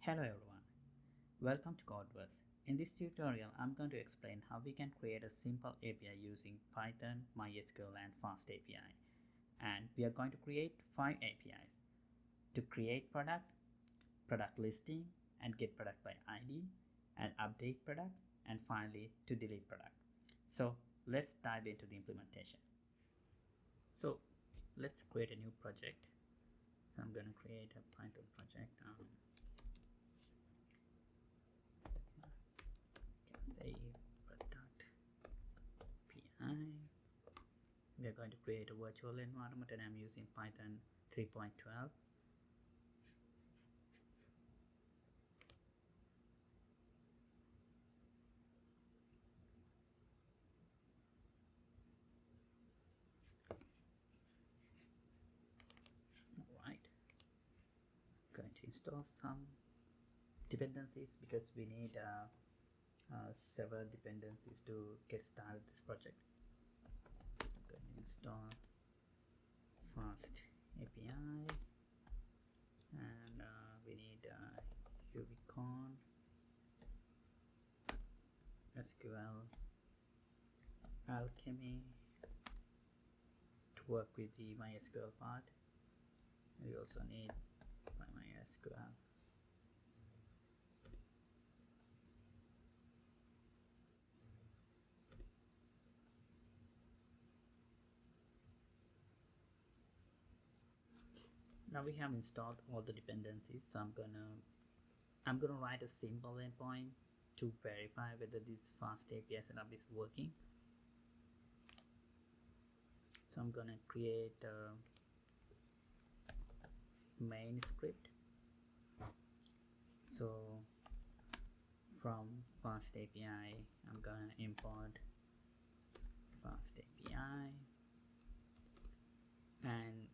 Hello everyone, welcome to Codeverse. In this tutorial, I'm going to explain how we can create a simple API using Python, MySQL and FastAPI. And we are going to create 5 APIs to create product, product listing and get product by ID, and update product, and finally to delete product. So let's dive into the implementation. So let's create a new project. So I'm going to create a Python project. Say product PI. We are going to create a virtual environment and I'm using Python 3.12. Alright, going to install some dependencies because we need several dependencies to get started this project. I'm going to install FastAPI and we need UVCon, SQL, Alchemy to work with the MySQL part. We also need MySQL. Now we have installed all the dependencies, so I'm gonna write a simple endpoint to verify whether this FastAPI setup is working. So I'm gonna create a main script. So from FastAPI, I'm gonna import FastAPI, and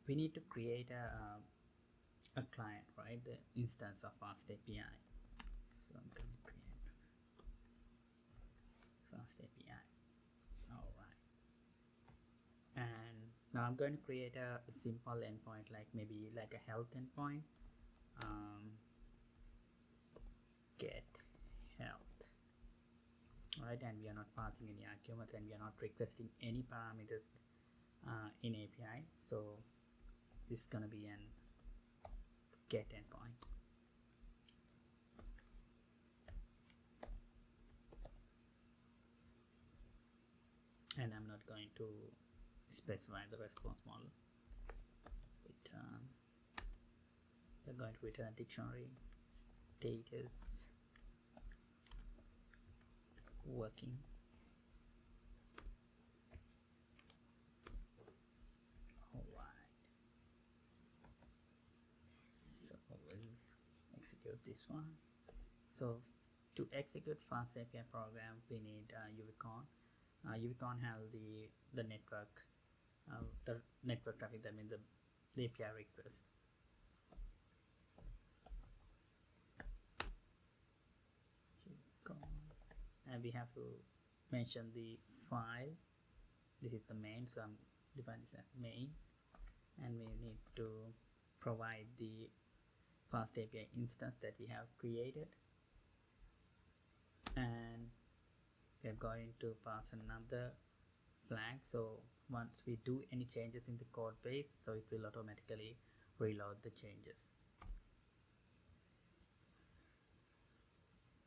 we need to create a client, right? The instance of FastAPI. So I'm going to create FastAPI. All right. And now I'm going to create a simple endpoint, like maybe like a health endpoint. Get health. Right, and we are not passing any arguments and we are not requesting any parameters in API. So this is gonna be an get endpoint. And I'm not going to specify the response model. Return. We're going to return dictionary status working. Execute this one. So to execute FastAPI program, we need UVCon. UVCon has the network traffic, that means the API request. And we have to mention the file. This is the main, so I'm defining this as main, and we need to provide the FastAPI instance that we have created, and we are going to pass another flag. So once we do any changes in the code base, so it will automatically reload the changes.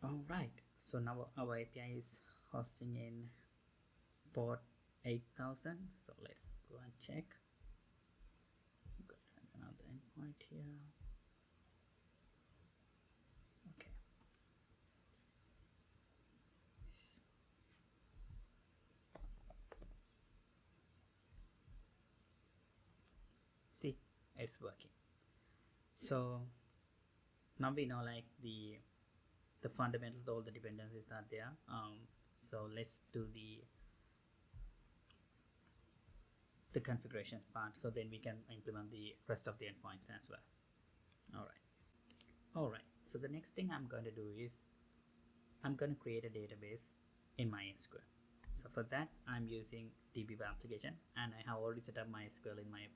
Alright, so now our API is hosting in port 8000. So let's go and check. Got another endpoint here. Okay. See, it's working. So now we know like the fundamentals, all the dependencies are there. So let's do the configuration part, so then we can implement the rest of the endpoints as well. Alright, so the next thing I'm going to do is I'm going to create a database in MySQL. So for that I'm using DB web application, and I have already set up MySQL in my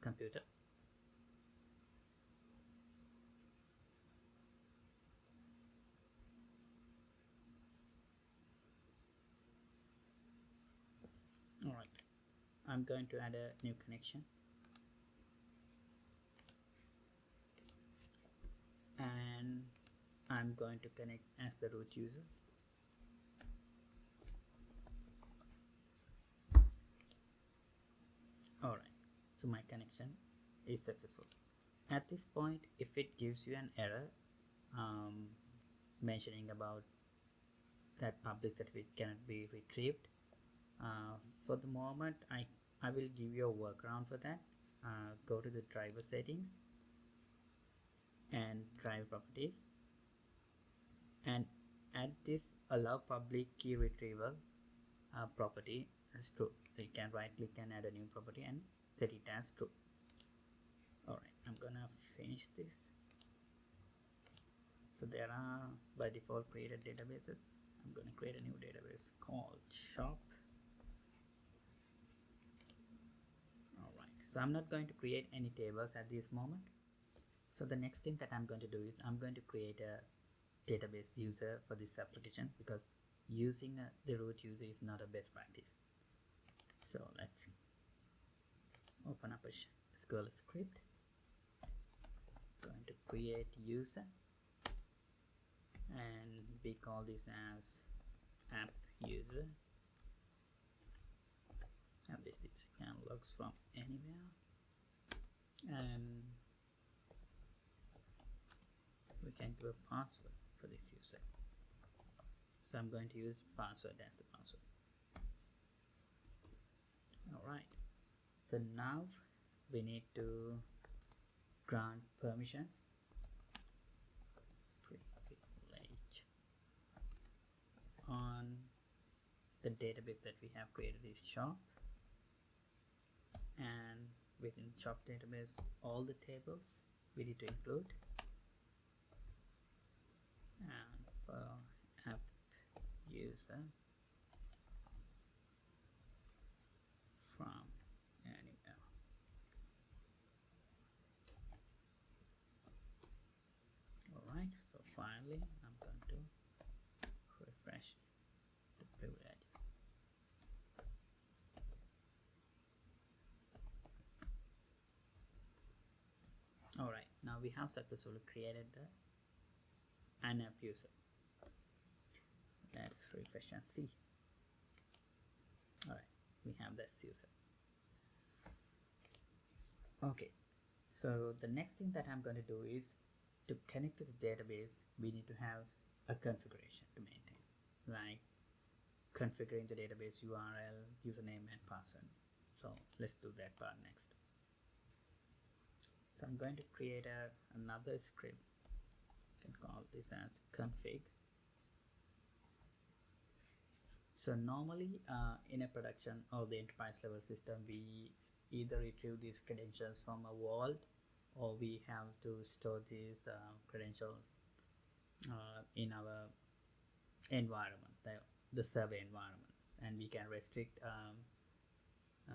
computer. I'm going to add a new connection, and I'm going to connect as the root user. Alright, so my connection is successful. At this point, if it gives you an error mentioning about that public certificate cannot be retrieved, for the moment I will give you a workaround for that. Go to the driver settings and driver properties, and add this allow public key retrieval property as true. So you can right click and add a new property and set it as true. Alright, I'm gonna finish this. So there are by default created databases. I'm gonna create a new database called shop. Alright, so I'm not going to create any tables at this moment. So the next thing that I'm going to do is I'm going to create a database user for this application, because using the root user is not a best practice. So let's open up a SQL script. Going to create user, and we call this as app user, and this is can logs from anywhere, and we can do a password for this user. So I'm going to use password as the password. Alright, so now we need to grant permissions. Privilege on the database that we have created is shop, and within shop database all the tables we need to include, and for app user from anywhere. Alright, so finally I'm going to refresh the privileges. Alright, now we have successfully created an app user. Let's refresh and see. Alright, we have this user. Okay, so the next thing that I'm going to do is to connect to the database, we need to have a configuration to maintain, like configuring the database URL, username and password. So let's do that part next. So I'm going to create another script. You can call this as config. So normally in a production or the enterprise level system, we either retrieve these credentials from a vault, or we have to store these credentials in our environment, the server environment, and we can restrict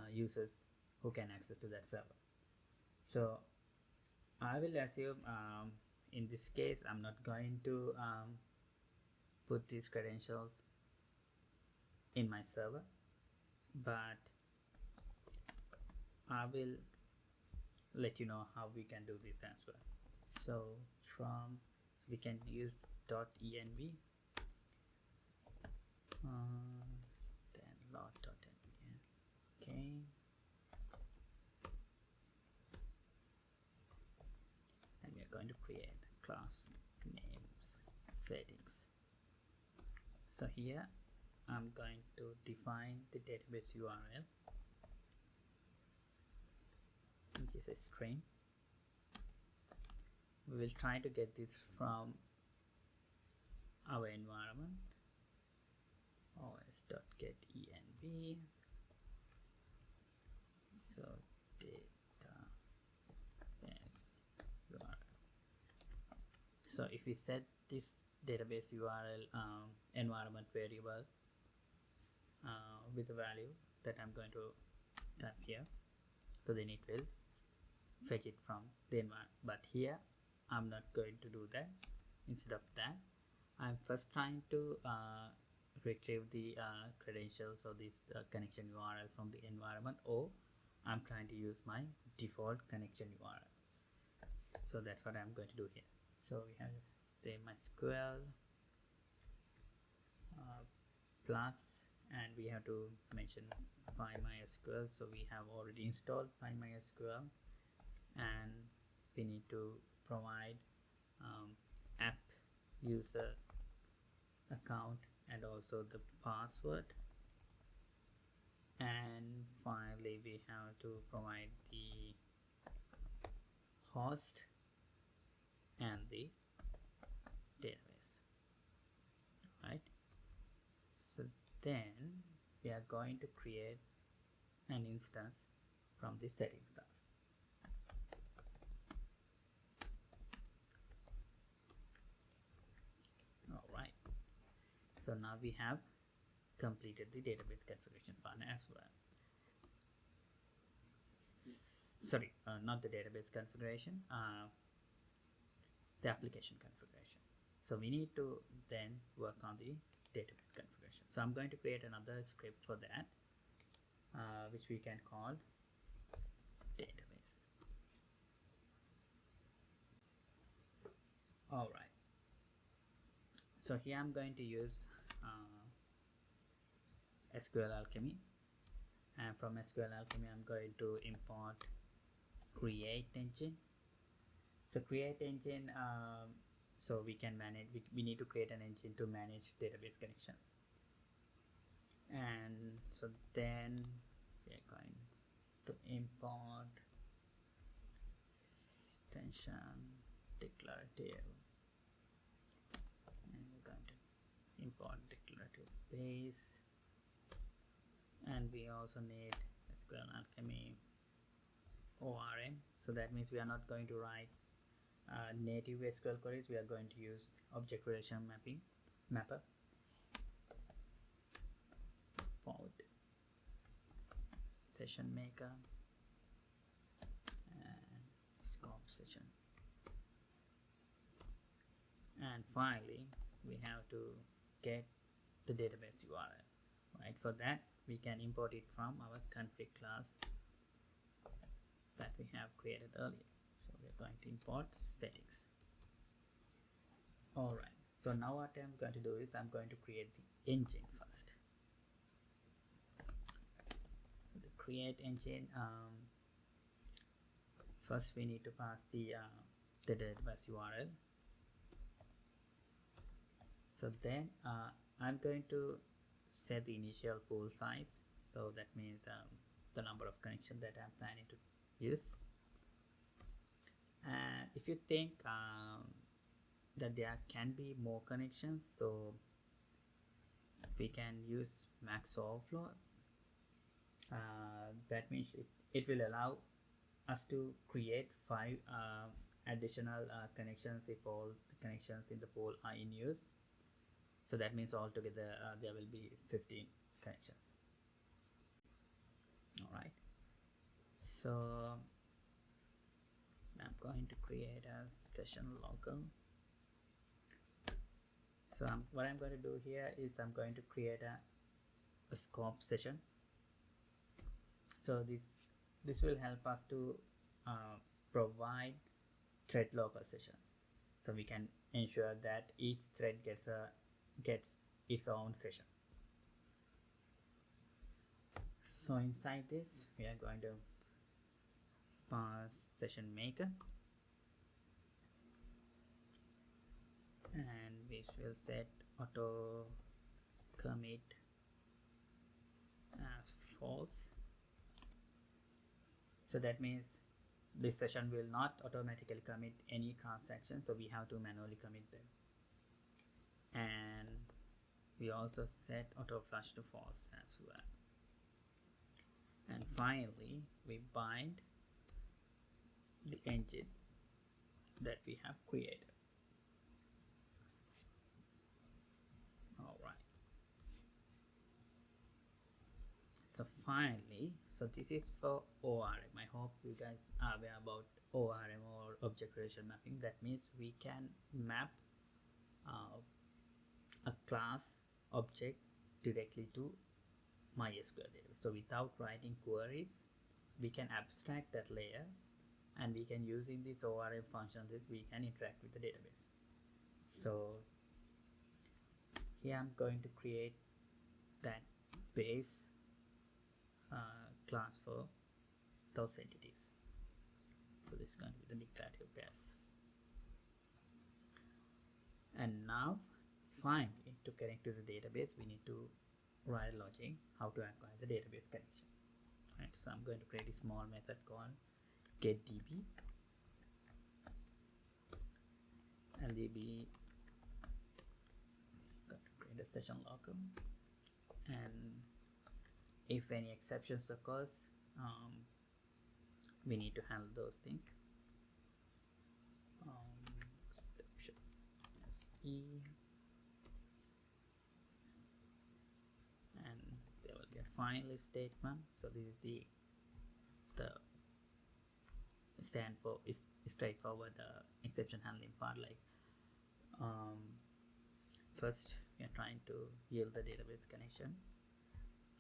users who can access to that server. So I will assume in this case I'm not going to put these credentials in my server, but I will let you know how we can do this as well. So we can use .env, then lot.env, okay, and we are going to create a class name settings. So here I'm going to define the database URL, which is a string. We will try to get this from our environment, os.getEnv. So database URL. So if we set this database URL environment variable with a value that I'm going to type here, so then it will fetch it from the environment. But here I'm not going to do that. Instead of that, I'm first trying to retrieve the credentials or this connection URL from the environment, or I'm trying to use my default connection URL. So that's what I'm going to do here. So we have say MySQL plus, and we have to mention MySQL. So we have already installed MySQL, and we need to provide app user account and also the password, and finally we have to provide the host and the database, right? So then we are going to create an instance from the settings class. All right, so now we have completed the database configuration part as well. Sorry, not the database configuration, the application configuration. So we need to then work on the database configuration. So I'm going to create another script for that, which we can call database. All right. So here I'm going to use SQL Alchemy, and from SQL Alchemy I'm going to import create engine. So create engine, so we can manage, we need to create an engine to manage database connections. And so then we are going to import extension declarative, and we're going to import declarative base, and we also need SQL Alchemy ORM. So that means we are not going to write native SQL queries, we are going to use object relational mapper, port, session maker, and scope session. And finally we have to get the database URL, right? For that we can import it from our config class that we have created earlier. So we're going to import settings. All right, so now what I'm going to do is I'm going to create the engine first. So the create engine, first we need to pass the database URL. So then I'm going to set the initial pool size, so that means the number of connections that I'm planning to use. And if you think that there can be more connections, so we can use max overflow. That means it will allow us to create 5 additional connections if all the connections in the pool are in use. So that means altogether there will be 15 connections. All right, so I'm going to create a session local. So what I'm going to do here is I'm going to create a scope session. So this will help us to provide thread local sessions, so we can ensure that each thread gets its own session. So inside this we are going to pass session maker, and we will set auto commit as false. So that means this session will not automatically commit any transactions, so we have to manually commit them. And we also set auto flush to false as well. And finally we bind the engine that we have created. All right, so finally, so this is for ORM. I hope you guys are aware about ORM, or object relational mapping. That means we can map a class object directly to MySQL database. So without writing queries, we can abstract that layer, and we can, using these ORM functions, we can interact with the database. So here I'm going to create that base class for those entities. So this is going to be the declarative base. And now finally, to connect to the database, we need to write a logic how to acquire the database connection. Right, so I'm going to create a small method called getDB, and DB going to create a session local, and if any exceptions occurs, we need to handle those things. Exception SE, and there will be a finally statement. So this is the stand for is straightforward exception handling part. Like first we are trying to yield the database connection.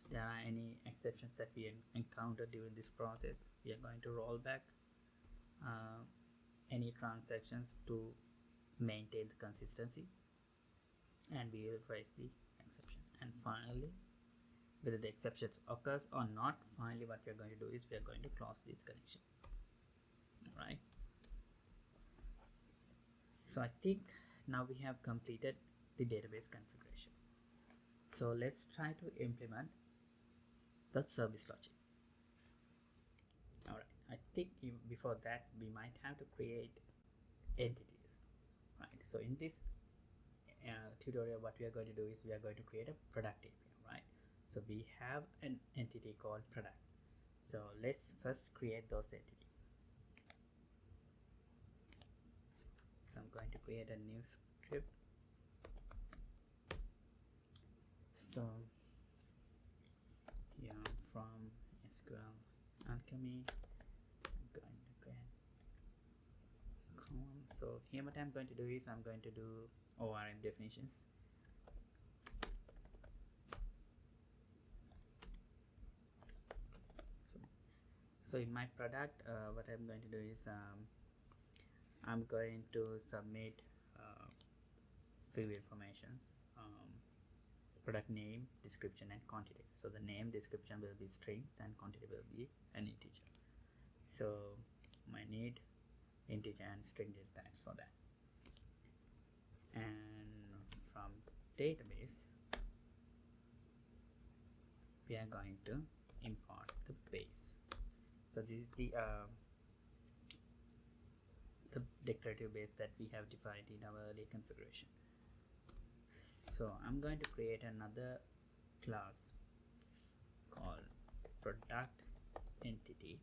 If there are any exceptions that we encounter during this process, we are going to roll back any transactions to maintain the consistency, and we will raise the exception. And finally, whether the exceptions occurs or not, finally what we are going to do is we are going to close this connection. Right, so I think now we have completed the database configuration. So let's try to implement the service logic. Alright, I think before that we might have to create entities. Right, so in this tutorial, what we are going to do is we are going to create a product API. Right, so we have an entity called product. So let's first create those entities. So I'm going to create a new script. So yeah, from SQL Alchemy, I'm going to create column. So here what I'm going to do is I'm going to do ORM definitions. So in my product, what I'm going to do is I'm going to submit few information, product name, description, and quantity. So the name, description will be strings, and quantity will be an integer. So I need integer and string data types for that. And from database, we are going to import the base. So this is the declarative base that we have defined in our earlier configuration. So I'm going to create another class called product entity,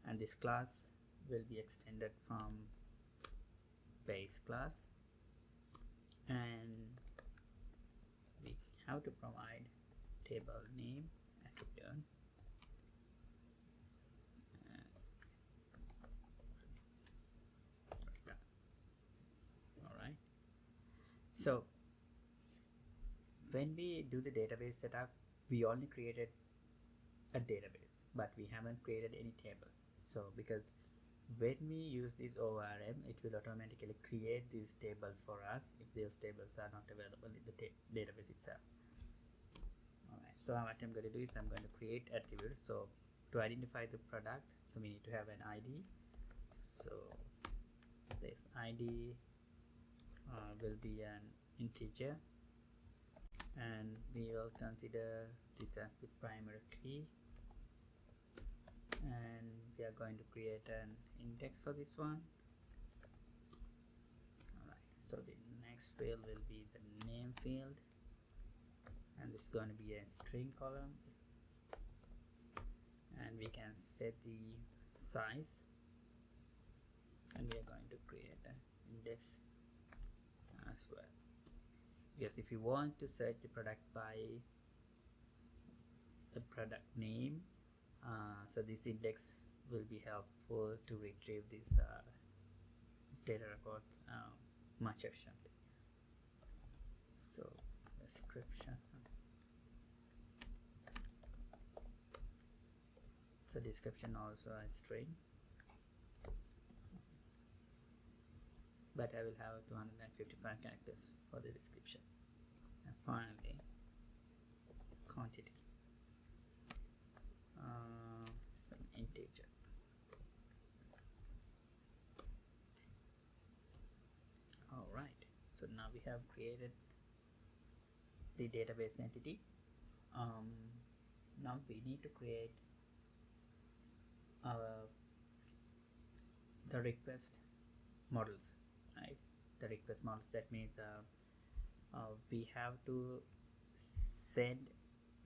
and this class will be extended from base class, and we have to provide table name attribute as product. Alright, so when we do the database setup, we only created a database, but we haven't created any table. So because when we use this ORM, it will automatically create this table for us if those tables are not available in the database itself. Alright, so what I'm going to do is I'm going to create attributes. So to identify the product, so we need to have an ID. So this ID will be an integer, and we will consider this as the primary key, and we are going to create an index for this one. Alright, so the next field will be the name field, and this is going to be a string column, and we can set the size, and we are going to create an index as well. Yes, if you want to search the product by the product name, so this index will be helpful to retrieve these data records much efficiently. So description, So description also a string, but I will have 255 characters for the description. And finally, quantity, some integer. Alright, so now we have created the database entity. Now we need to create the request models, right? The request models, that means we have to send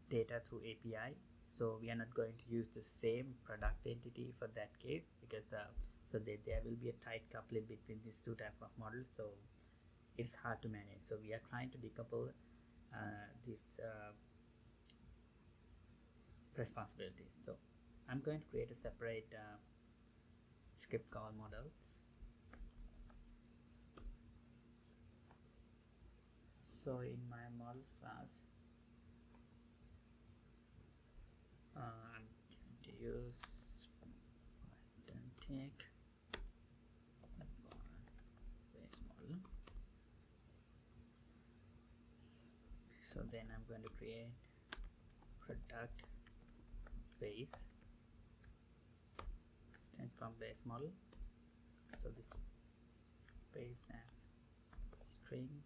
data through API. So we are not going to use the same product entity for that case, because so there will be a tight coupling between these two type of models, so it's hard to manage. So we are trying to decouple these responsibilities. So I'm going to create a separate script called models. So in my models class, I'm going to use Python take base model. So then I'm going to create product base, and from base model. So this base as string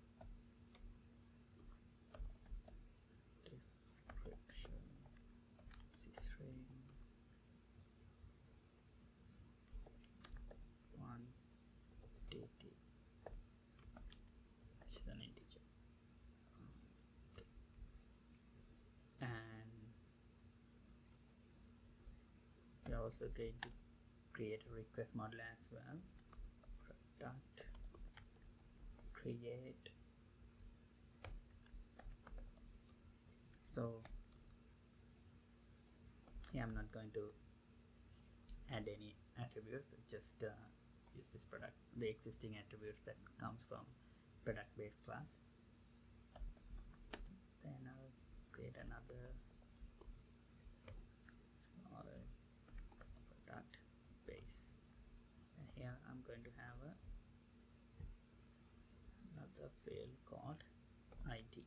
description, string quantity, which is an integer. Okay. And we're also going to create a request model as well. Product create. So here I'm not going to add any attributes, just use this product, the existing attributes that comes from product based class. Then I'll create another smaller product base, and here I'm going to have another field called ID.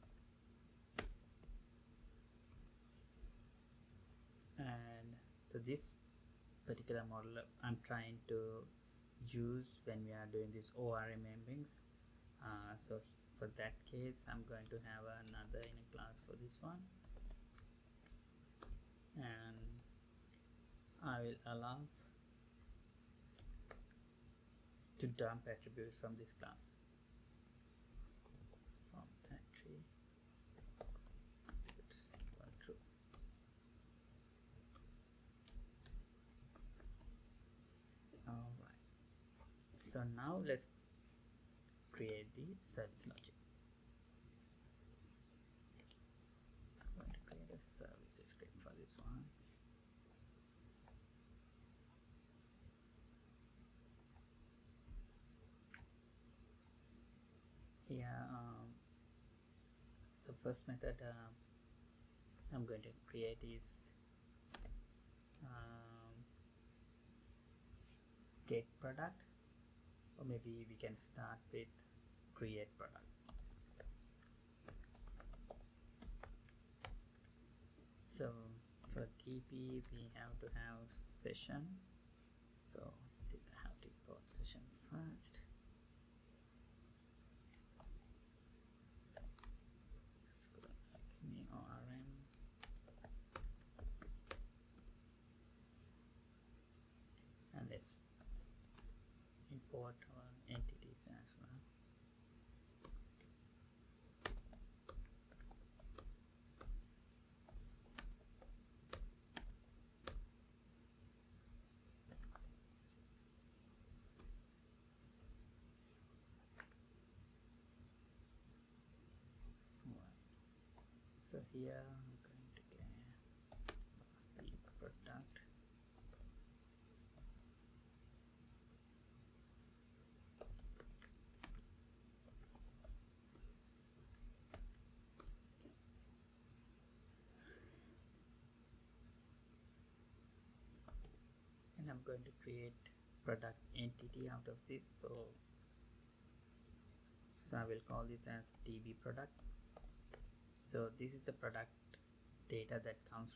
And so this particular model I'm trying to use when we are doing this ORM embeddings. So for that case I'm going to have another inner class for this one, and I will allow to dump attributes from this class, from that tree. It's true. Alright, so now let's create the service logic. I'm going to create a service script for this one. Here the first method I'm going to create is get product, or maybe we can start with create product. So for TP we have to have session, so I think I have to import session first. Give me ORM, and let's import our entities as well. So here I'm going to pass the product, I'm going to create product entity out of this. So I will call this as DB product. So this is the product data that comes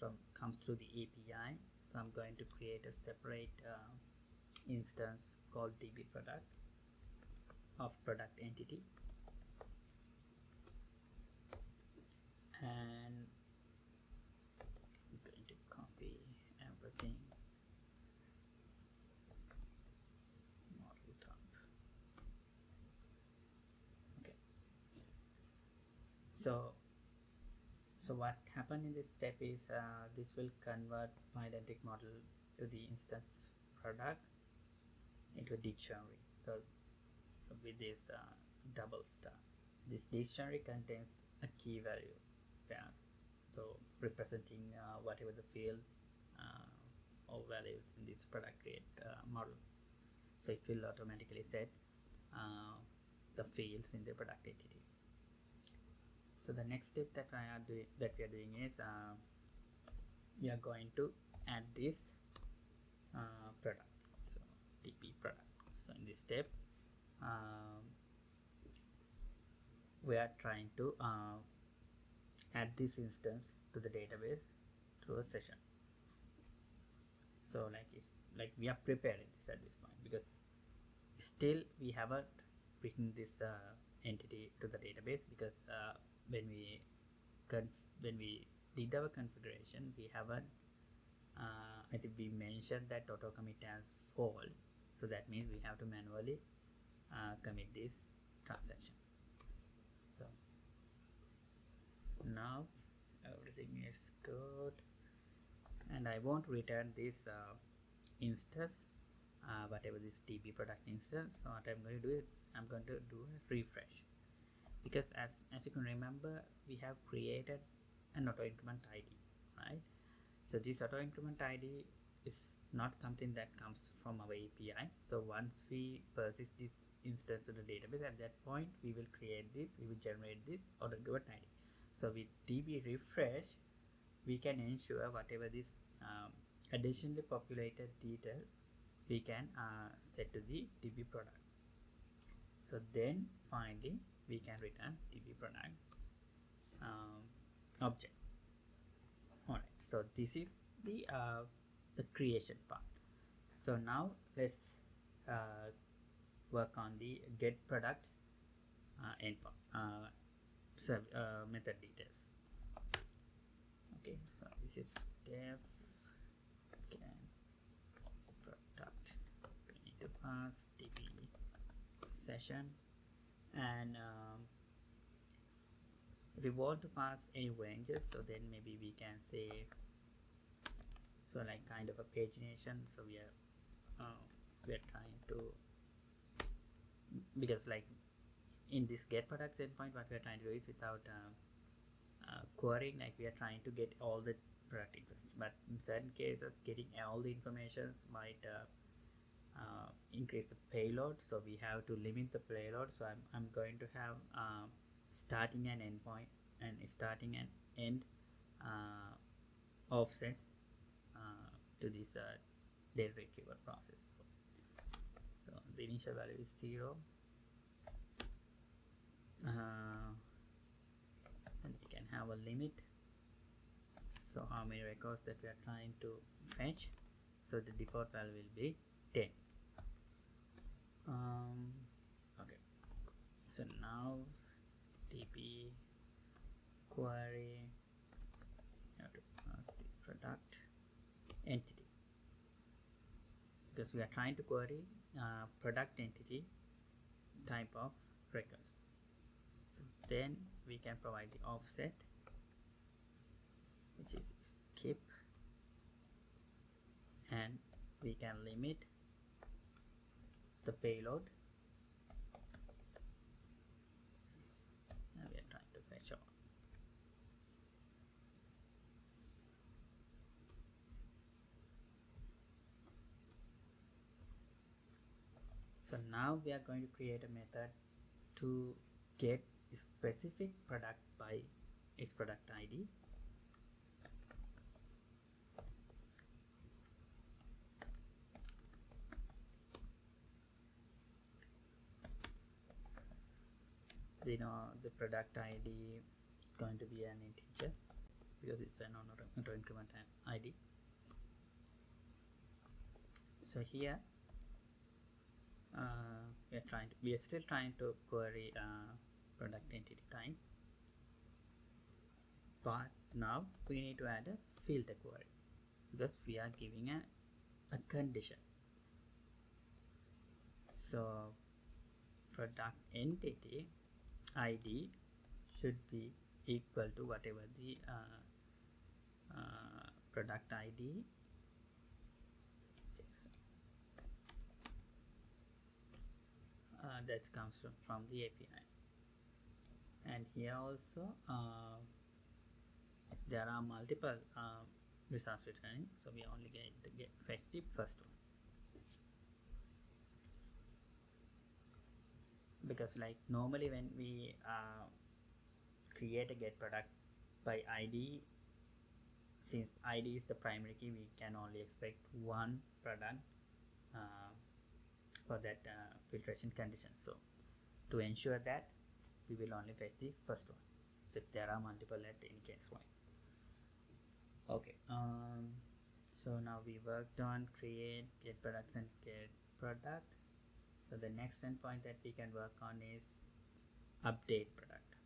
through the API. So I'm going to create a separate instance called DB product of product entity, and I'm going to copy everything. Model type. Okay. So what happened in this step is this will convert my identic model to the instance product into a dictionary. So with this double star, so this dictionary contains a key value pairs, so representing whatever the field or values in this product create model. So it will automatically set the fields in the product entity. So the next step that we are doing is we are going to add this product, so DB product. So in this step we are trying to add this instance to the database through a session. So like we are preparing this at this point, because still we haven't written this entity to the database, because when we did our configuration, we haven't I think we mentioned that auto commit as false, so that means we have to manually commit this transaction. So now everything is good, and I won't return this instance, whatever this DB product instance. So what I'm going to do is I'm going to do a refresh, because as you can remember, we have created an auto increment ID, right? So this auto increment ID is not something that comes from our API. So once we persist this instance to the database, at that point we will create this, we will generate this auto increment ID. So with DB refresh, we can ensure whatever this additionally populated details we can set to the DB product. So then finally we can return DB product object. Alright, so this is the creation part. So now let's work on the get product endpoint method details. Okay, so this is dev product. We need to pass DB session, and we want to pass any ranges, so then maybe we can say, so like kind of a pagination. So we are trying to, because like in this get product endpoint, what we are trying to do is without querying, like we are trying to get all the product information, but in certain cases getting all the information might increase the payload, so we have to limit the payload. So I'm going to have starting and endpoint, and starting and end offset to this data retrieval process. So the initial value is 0, and we can have a limit, so how many records that we are trying to fetch. So the default value will be 10. Okay, so now DB query, you have to pass the product entity, because we are trying to query product entity type of records. So then we can provide the offset, which is skip, and we can limit the payload, and we are trying to fetch all. So now we are going to create a method to get a specific product by its product ID. we know the product ID is going to be an integer because it's an auto increment ID. So here we are still trying to query product entity type, but now we need to add a filter query because we are giving a condition. So product entity ID should be equal to whatever the product ID that comes from the API. And here also there are multiple results returning, so we only fetch the first one, because like normally when we create a get product by ID, since ID is the primary key, we can only expect one product for that filtration condition. So to ensure that, we will only fetch the first one. So if there are multiple, at any case why. Okay, so now we worked on create, get products and get product. So the next endpoint that we can work on is update product.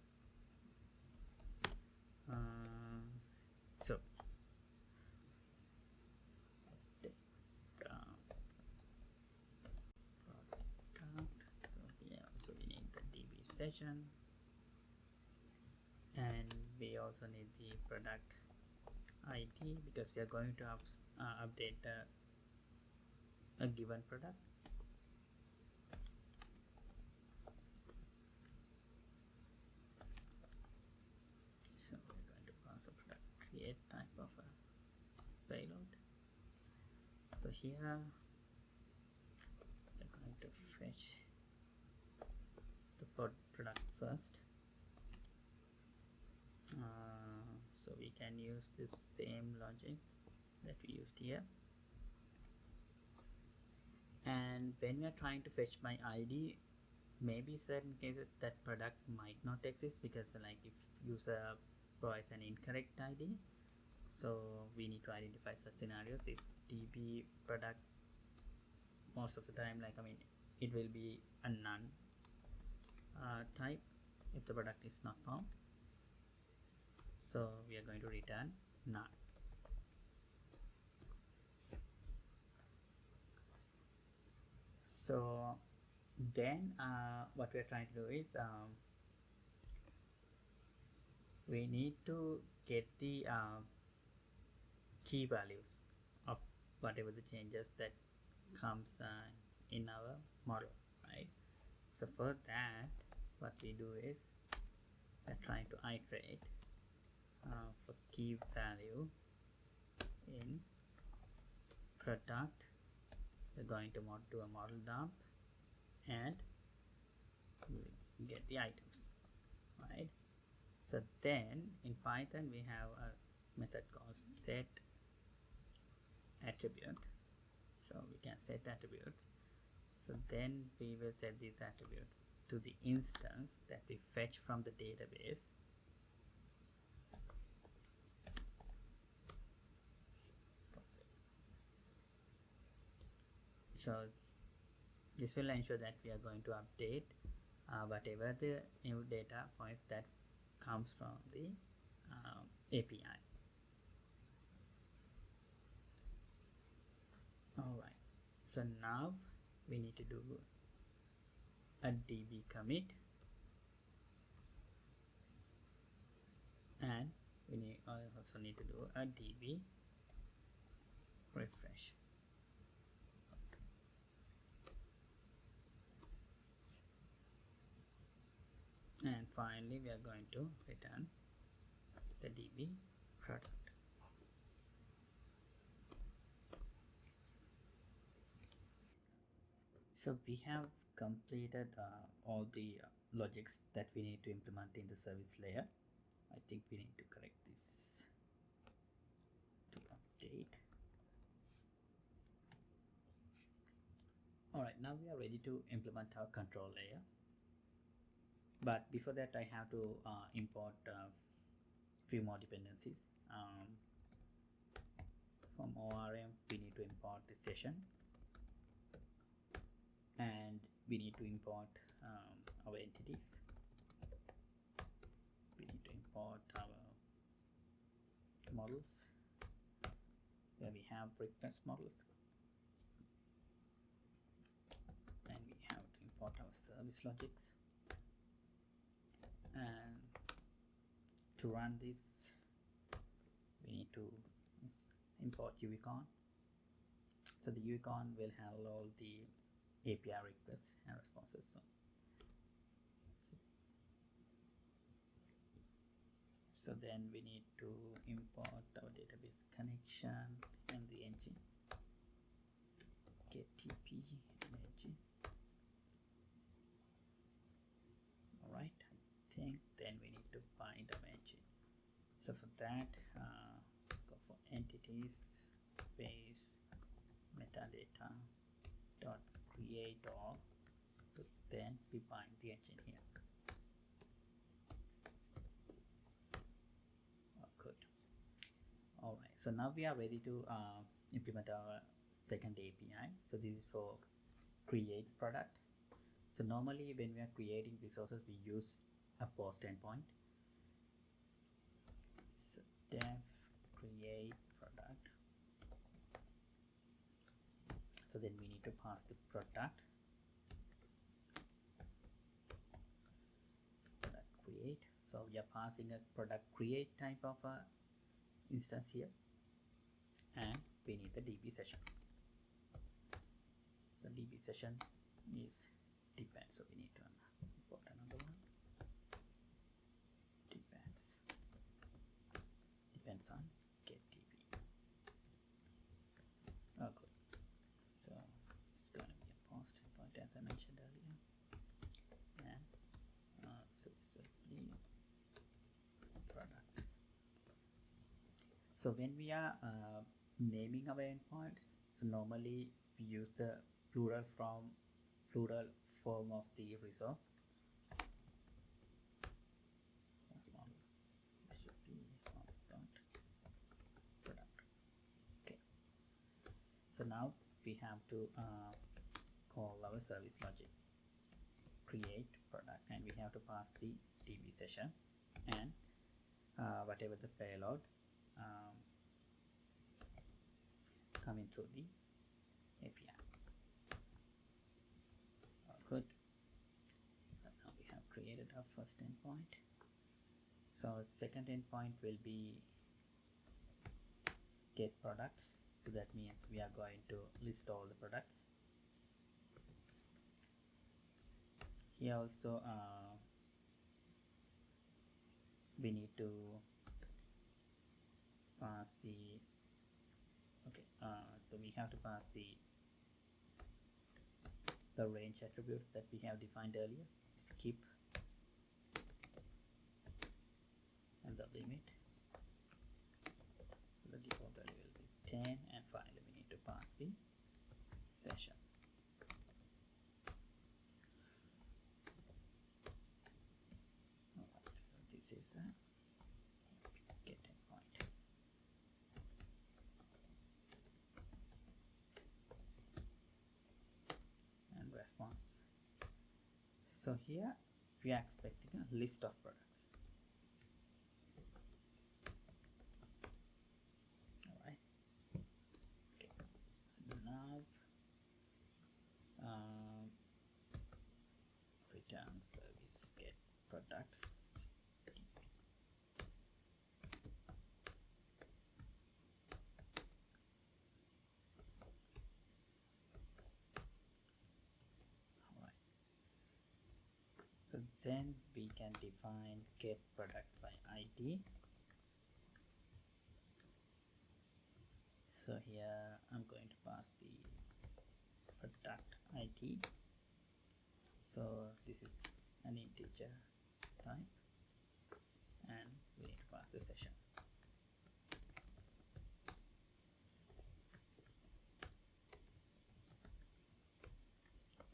So update product. So here also we need the DB session, and we also need the product ID because we are going to update a given product. So we're going to pass a product create type of a payload. So here we're going to fetch the product first. So we can use this same logic that we used here, and when we are trying to fetch my ID, maybe certain cases that product might not exist, because like if user provides an incorrect ID, so we need to identify such scenarios. If DB product, most of the time, like it will be a none type if the product is not found. So we are going to return none. So then what we are trying to do is we need to get the key values of whatever the changes that comes in our model, right? So for that, what we do is we're trying to iterate for key value in product. We're going to do a model dump and we'll get the items, right? So then in Python we have a method called set attribute. So we can set attributes. So then we will set this attribute to the instance that we fetch from the database. So this will ensure that we are going to update whatever the new data points that comes from the API. Alright, so now we need to do a DB commit, and we also need to do a DB refresh. And finally we are going to return the DB product. So we have completed all the logics that we need to implement in the service layer. I think we need to correct this to update. Alright, now we are ready to implement our control layer. But before that, I have to import few more dependencies. From ORM, we need to import the session, and we need to import our entities. We need to import our models, where we have request models, and we have to import our service logics. And to run this, we need to import UICon. So the UICon will handle all the API requests and responses. So then we need to import our database connection and the engine, get TP and engine. Alright, I think then we need to bind our engine. So for that, go for entities base metadata dot create all. So then we bind the engine here. Good. Alright, so now we are ready to implement our second API. So this is for create product. So normally when we are creating resources, we use a post endpoint. So def create product. So then we need to pass the product create. So we are passing a product create type of instance here, and we need the DB session. So DB session is depends, so we need to import another one. Depends on get DB. Oh, good. So it's going to be a post endpoint as I mentioned earlier, and so this will be products. So when we are naming our endpoints, so normally we use the plural form of the resource. This should be constant product. Okay. So now we have to call our service logic create product, and we have to pass the DB session and whatever the payload coming through the API. Good. But now we have created our first endpoint. So second endpoint will be get products. So that means we are going to list all the products. Here also we need to pass the so we have to pass the range attributes that we have defined earlier, skip and the limit. So the default value will be 10, and finally we need to pass the session. Alright, so this is a get endpoint. And response. So here we are expecting a list of products. Alright. Okay. So now return service get products. So then we can define get product by ID. So here I'm going to pass the product ID. So this is an integer type, and we need to pass the session.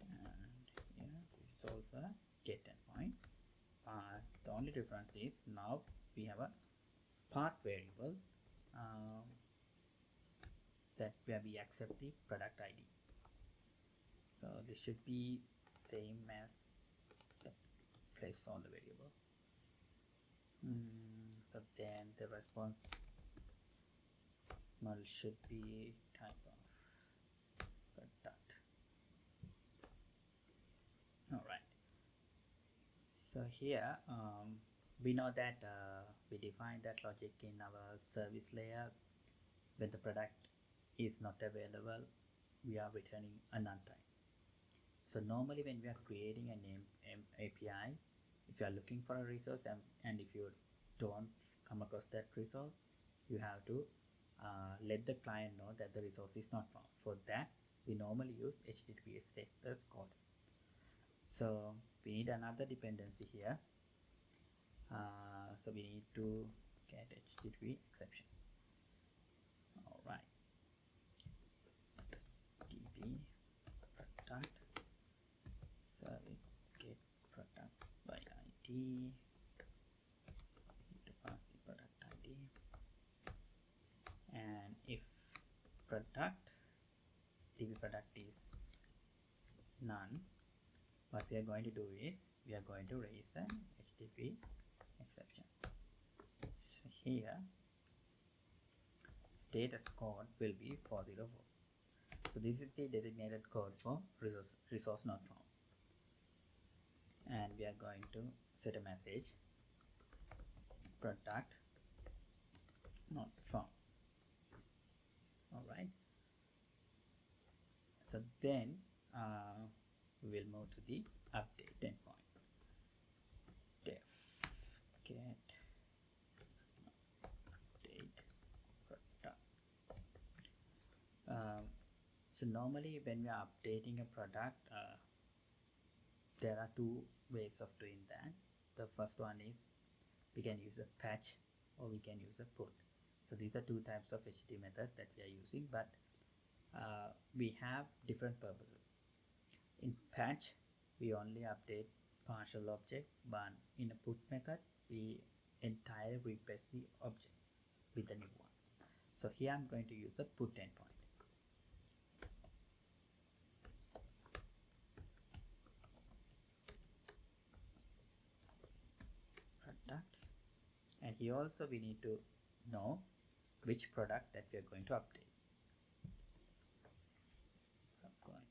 And here this is also a get endpoint. only difference is now we have a path variable that where we accept the product ID. So this should be same as the placeholder variable. So then the response null should be type of product. All right. So here we know that we define that logic in our service layer. When the product is not available, we are returning a null type. So normally when we are creating an API, if you are looking for a resource and if you don't come across that resource, you have to let the client know that the resource is not found. For that, we normally use HTTP status codes. So we need another dependency here. So we need to get HTTP exception. All right. DB product service get product by ID. Need to pass the product ID. And if product DB product is none, what we are going to do is we are going to raise an HTTP exception. So here status code will be 404. So this is the designated code for resource not found. And we are going to set a message product not found. All right. So then we will move to the update endpoint. Def get update product. So normally when we are updating a product, there are two ways of doing that. The first one is we can use a patch or we can use a put. So these are two types of HTTP methods that we are using, but we have different purposes. In patch, we only update partial object, but in a put method, we entirely replace the object with a new one. So here I'm going to use a put endpoint. Products, and here also we need to know which product that we are going to update. So I'm going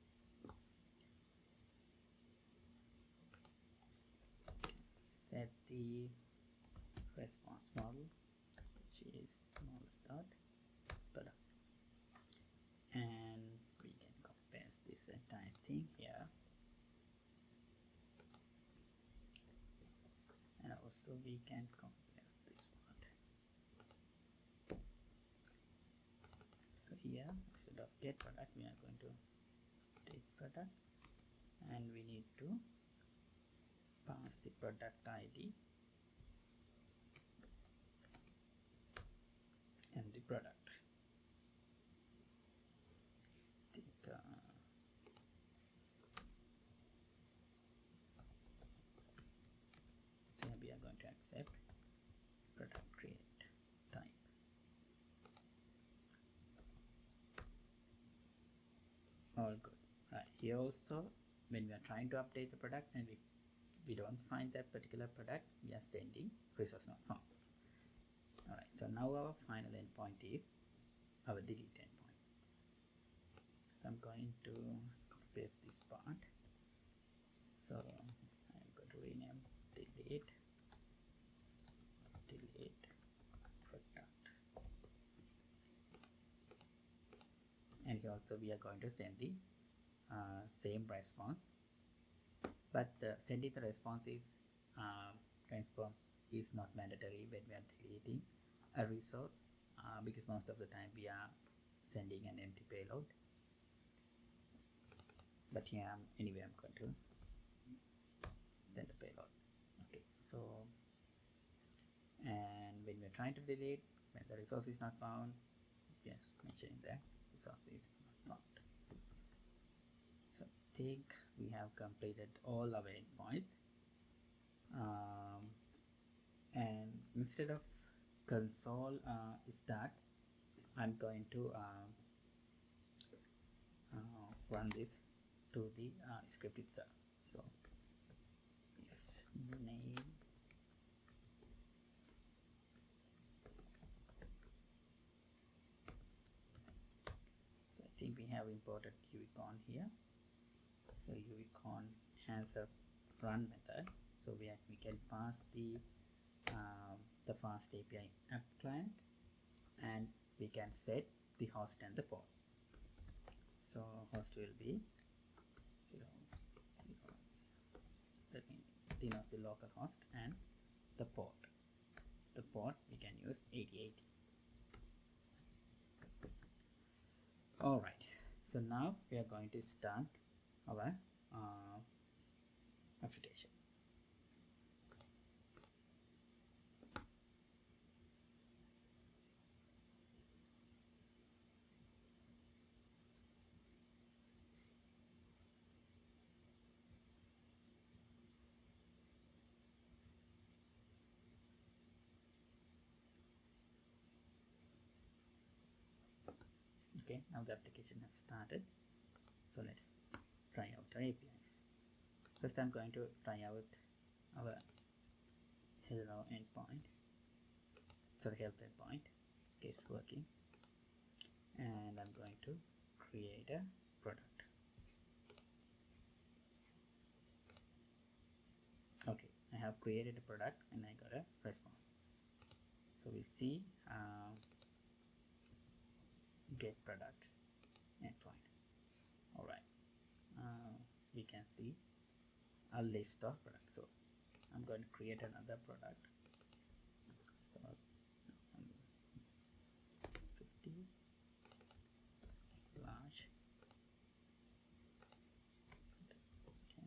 set the response model, which is smallest dot product, and we can copy this entire thing here, and also we can copy this one. So here instead of get product, we are going to update product, and we need to pass the product ID and the product. So we are going to accept product create type. All good. Right, here also when we are trying to update the product and we don't find that particular product, we are sending resource not found. All right, so now our final endpoint is our delete endpoint. So I'm going to copy paste this part. So I'm going to rename delete product, and here also we are going to send the same response, but sending the response is not mandatory when we are deleting a resource, because most of the time we are sending an empty payload. But here anyway I'm going to send a payload. Okay, so and when we're trying to delete, when the resource is not found, yes, mentioning that resource is not found. So I think we have completed all our endpoints. and instead of console start, I'm going to run this to the script itself. So if name, so I think we have imported unicon here. So unicon has a run method, so we can pass the FastAPI app client, and we can set the host and the port. So host will be 0, 0, that means denotes the local host, and the port we can use 8080. Alright, so now we are going to start our application. Okay, now the application has started. So let's try out our APIs. First I'm going to try out our hello endpoint, sorry, health endpoint. Okay, it's working, and I'm going to create a product. Okay, I have created a product and I got a response. So we see get products endpoint. Alright, we can see a list of products. So I'm going to create another product. So 50 large, 10.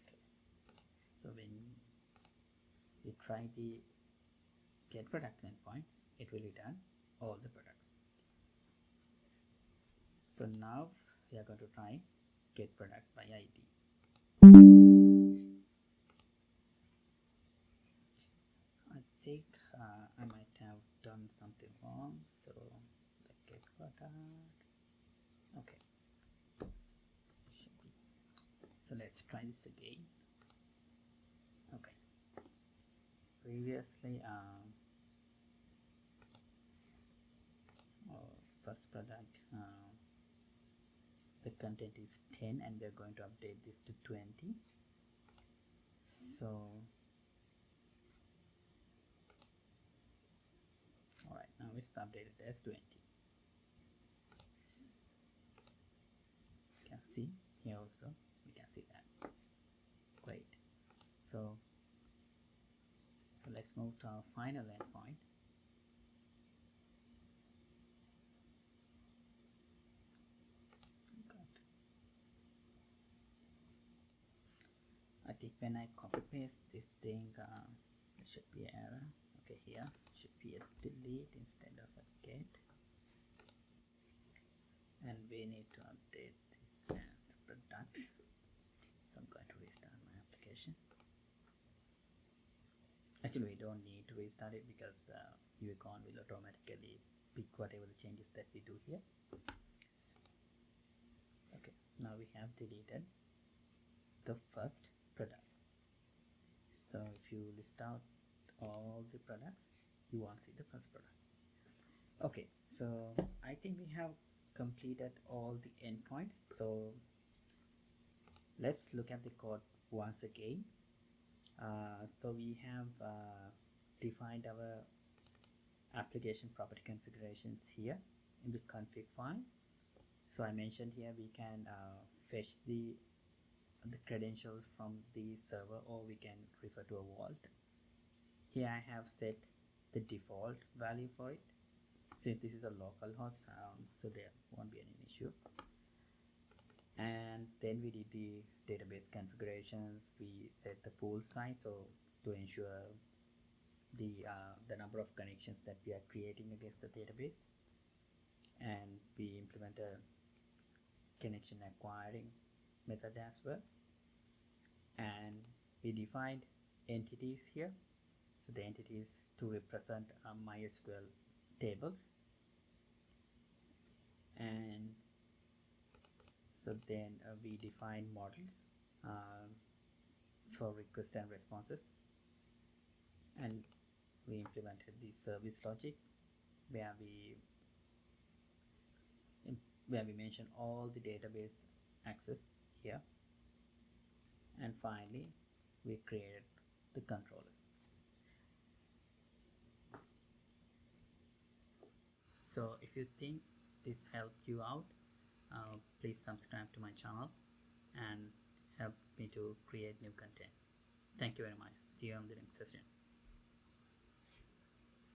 Okay. So when we try the get products endpoint, it will return all the products. So now we are going to try get product by ID. I think I might have done something wrong. So the get product. Okay. Should be. So let's try this again. Okay. Previously, first product, the content is 10, and we are going to update this to 20. So alright, now it's updated as 20. You can see here also, we can see that. Great. So let's move to our final endpoint. I think when I copy paste this thing, it should be an error. Okay, here should be a delete instead of a get, and we need to update this as product. So I'm going to restart my application. Actually, we don't need to restart it because unicon will automatically pick whatever the changes that we do here. Okay, now we have deleted the first product. So if you list out all the products, you won't see the first product. Okay, so I think we have completed all the endpoints. So let's look at the code once again. So we have defined our application property configurations here in the config file. So I mentioned here we can fetch the credentials from the server, or we can refer to a vault. Here I have set the default value for it. Since this is a local host, so there won't be any issue. And then we did the database configurations. We set the pool size, so to ensure the number of connections that we are creating against the database, and we implement a connection acquiring method as well, and we defined entities here. So the entities to represent MySQL tables, and so then we define models uh, for request and responses, and we implemented the service logic where we mention all the database access here, and finally we created the controllers. So if you think this helped you out, please subscribe to my channel and help me to create new content. Thank you very much. See you on the next session.